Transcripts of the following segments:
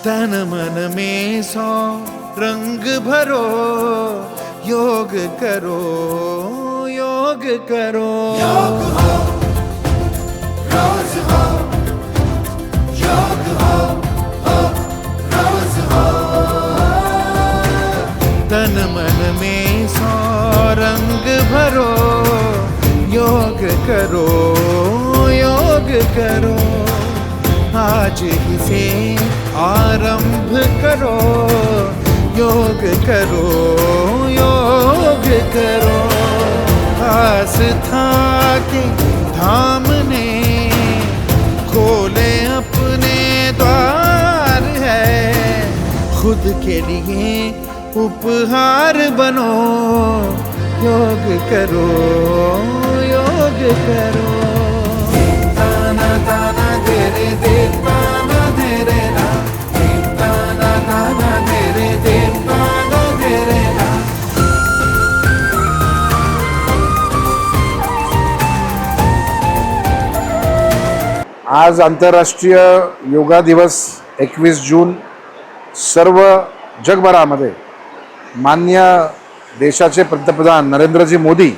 तन मन में सौ रंग भरो, योग करो, योग करो। योग हो, रोज हो, योग हो, रोज हो। तन मन में सौ रंग भरो, योग करो, योग करो। आज ही से आरंभ करो, योग करो, योग करो। आस्था के धाम ने खोले अपने द्वार है, खुद के लिए उपहार बनो, योग करो, योग करो। ताना ताना तेरे दे, ताना तेरे ना, ताना ताना तेरे दे, ताना तेरे ना। आज आंतरराष्ट्रीय योगा दिवस 21 जून सर्व जगभरामध्ये मान्य देशाचे पंतप्रधान नरेंद्रजी मोदी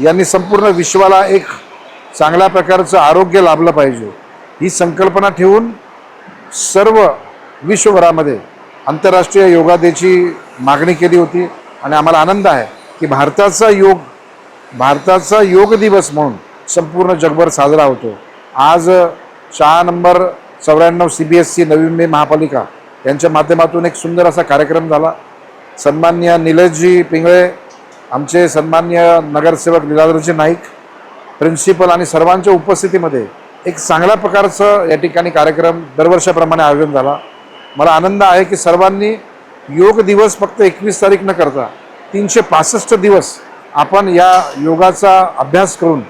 यांनी संपूर्ण विश्वाला एक चांगल्या प्रकारचं आरोग्य लाभलं पाहिजे ही संकल्पना ठेवून सर्व विश्वभरामध्ये आंतरराष्ट्रीय योगा डेची मागणी केली होती आणि आम्हाला आनंद आहे की भारताचा योग दिवस म्हणून संपूर्ण जगभर साजरा होतो। आज शाळा नंबर 94 CBSE नवी मुंबई महापालिका यांच्या माध्यमातून एक सुंदर असा कार्यक्रम झाला। सन्माननीय निलेशजी पिंगळे, आमचे सन्माननीय नगरसेवक लीलाधरजी नाईक, प्रिन्सिपल आणि सर्वांच्या उपस्थितीमध्ये एक चांगल्या प्रकारचं या ठिकाणी कार्यक्रम दरवर्षाप्रमाणे आयोजन झाला। मला आनंद आहे की सर्वांनी योग दिवस फक्त 21 तारीख न करता 365 दिवस आपण या योगाचा अभ्यास करून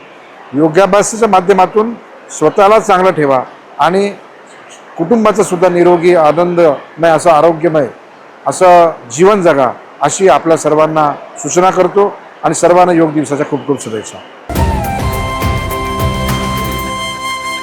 योगाभ्यासाच्या माध्यमातून स्वतःला चांगलं ठेवा आणि कुटुंबाचं सुद्धा निरोगी आनंदमय असं आरोग्यमय असं जीवन जगा अशी आपल्या सर्वांना सूचना करतो आणि सर्वांना योग दिवसाच्या खूप खूप शुभेच्छा।